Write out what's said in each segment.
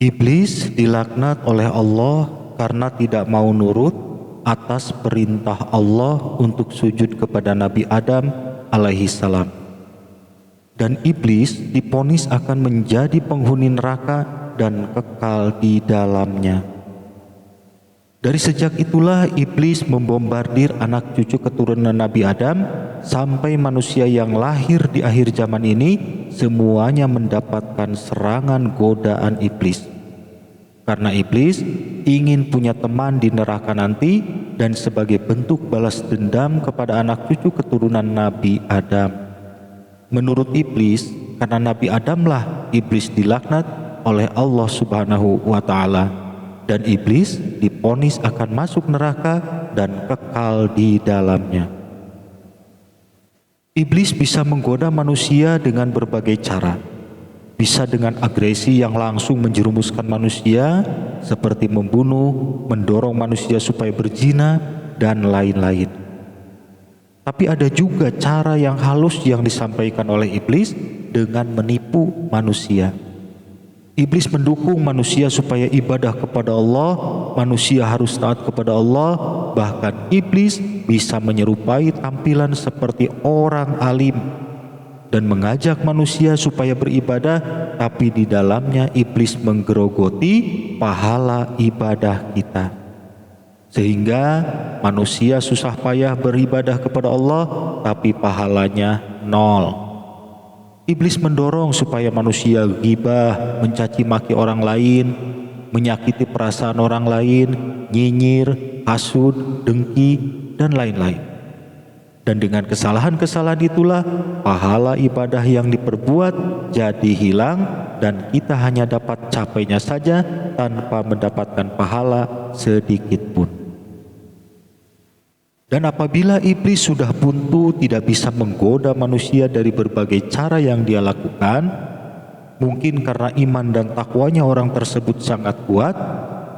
Iblis dilaknat oleh Allah karena tidak mau nurut atas perintah Allah untuk sujud kepada Nabi Adam alaihi salam. Dan iblis divonis akan menjadi penghuni neraka dan kekal di dalamnya. Dari sejak itulah iblis membombardir anak cucu keturunan Nabi Adam sampai manusia yang lahir di akhir zaman ini semuanya mendapatkan serangan godaan iblis. Karena iblis ingin punya teman di neraka nanti dan sebagai bentuk balas dendam kepada anak cucu keturunan Nabi Adam. Menurut iblis, karena Nabi Adamlah iblis dilaknat oleh Allah Subhanahu wa Ta'ala. Dan iblis divonis akan masuk neraka dan kekal di dalamnya. Iblis bisa menggoda manusia dengan berbagai cara. Bisa dengan agresi yang langsung menjerumuskan manusia, seperti membunuh, mendorong manusia supaya berzina, dan lain-lain. Tapi ada juga cara yang halus yang disampaikan oleh iblis dengan menipu manusia. Iblis mendukung manusia supaya ibadah kepada Allah, manusia harus taat kepada Allah, bahkan iblis bisa menyerupai tampilan seperti orang alim dan mengajak manusia supaya beribadah, tapi di dalamnya iblis menggerogoti pahala ibadah kita. Sehingga manusia susah payah beribadah kepada Allah, tapi pahalanya nol. Iblis mendorong supaya manusia ghibah, mencaci maki orang lain, menyakiti perasaan orang lain, nyinyir, hasud, dengki, dan lain-lain. Dan dengan kesalahan-kesalahan itulah pahala ibadah yang diperbuat jadi hilang dan kita hanya dapat capainya saja tanpa mendapatkan pahala sedikit pun. Dan apabila iblis sudah buntu tidak bisa menggoda manusia dari berbagai cara yang dia lakukan, mungkin karena iman dan takwanya orang tersebut sangat kuat,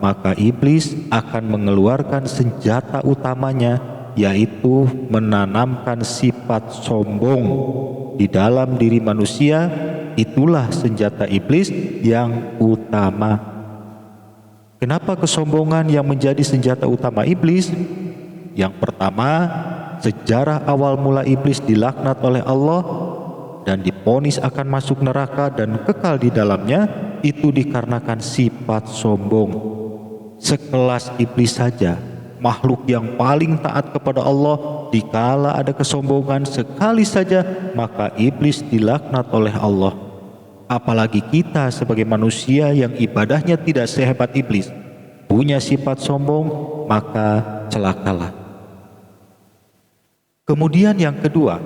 maka iblis akan mengeluarkan senjata utamanya, yaitu menanamkan sifat sombong di dalam diri manusia. Itulah senjata iblis yang utama. Kenapa kesombongan yang menjadi senjata utama iblis? Yang pertama, sejarah awal mula iblis dilaknat oleh Allah dan divonis akan masuk neraka dan kekal di dalamnya, itu dikarenakan sifat sombong. Sekelas iblis saja, makhluk yang paling taat kepada Allah, dikala ada kesombongan sekali saja, maka iblis dilaknat oleh Allah. Apalagi kita sebagai manusia yang ibadahnya tidak sehebat iblis, punya sifat sombong, maka celakalah. Kemudian yang kedua,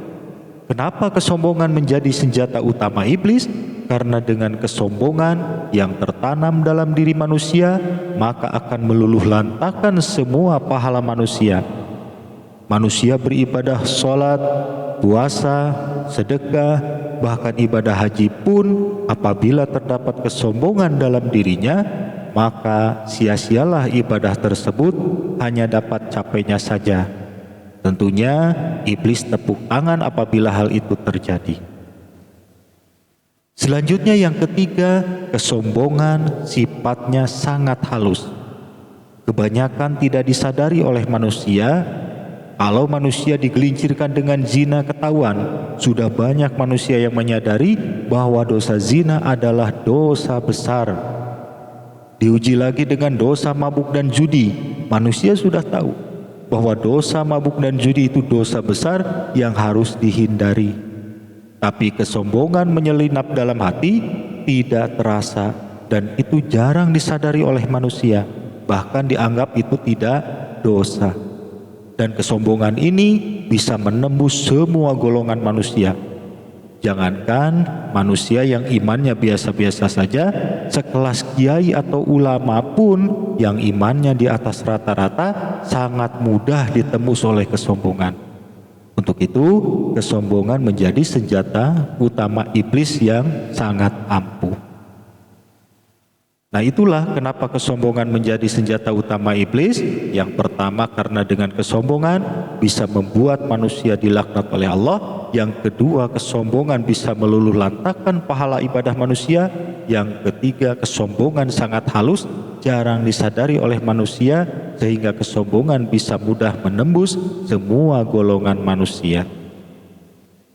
kenapa kesombongan menjadi senjata utama iblis? Karena dengan kesombongan yang tertanam dalam diri manusia, maka akan meluluh lantakan semua pahala manusia. Manusia beribadah sholat, puasa, sedekah, bahkan ibadah haji pun apabila terdapat kesombongan dalam dirinya, maka sia-sialah ibadah tersebut, hanya dapat capainya saja. Tentunya iblis tepuk tangan apabila hal itu terjadi. Selanjutnya yang ketiga, kesombongan sifatnya sangat halus. Kebanyakan tidak disadari oleh manusia. Kalau manusia digelincirkan dengan zina ketahuan, sudah banyak manusia yang menyadari bahwa dosa zina adalah dosa besar. Diuji lagi dengan dosa mabuk dan judi, manusia sudah tahu bahwa dosa mabuk dan judi itu dosa besar yang harus dihindari. Tapi kesombongan menyelinap dalam hati, tidak terasa, dan itu jarang disadari oleh manusia, bahkan dianggap itu tidak dosa. Dan kesombongan ini bisa menembus semua golongan manusia. Jangankan manusia yang imannya biasa-biasa saja, sekelas kiai atau ulama pun yang imannya di atas rata-rata sangat mudah ditembus oleh kesombongan. Untuk itu, kesombongan menjadi senjata utama iblis yang sangat ampuh. Nah, itulah kenapa kesombongan menjadi senjata utama iblis. Yang pertama, karena dengan kesombongan bisa membuat manusia dilaknat oleh Allah. Yang kedua, kesombongan bisa meluluhlantakkan pahala ibadah manusia. Yang ketiga, kesombongan sangat halus, jarang disadari oleh manusia, sehingga kesombongan bisa mudah menembus semua golongan manusia.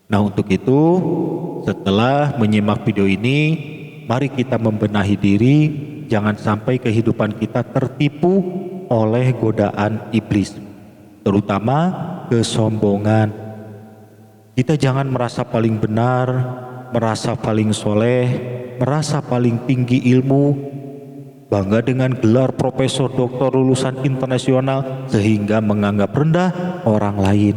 Nah, untuk itu, setelah menyimak video ini, mari kita membenahi diri, jangan sampai kehidupan kita tertipu oleh godaan iblis, terutama kesombongan. Kita jangan merasa paling benar, merasa paling soleh, merasa paling tinggi ilmu, bangga dengan gelar profesor doktor lulusan internasional sehingga menganggap rendah orang lain.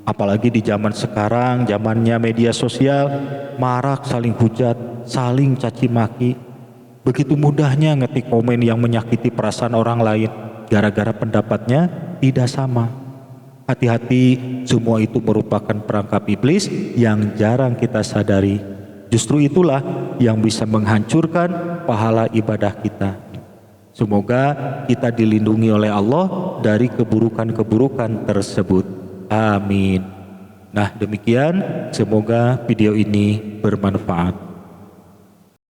Apalagi di zaman sekarang, zamannya media sosial, marak saling hujat, saling caci maki. Begitu mudahnya ngetik komen yang menyakiti perasaan orang lain gara-gara pendapatnya tidak sama. Hati-hati, semua itu merupakan perangkap iblis yang jarang kita sadari. Justru itulah yang bisa menghancurkan pahala ibadah kita. Semoga kita dilindungi oleh Allah dari keburukan-keburukan tersebut. Amin. Nah, demikian, semoga video ini bermanfaat.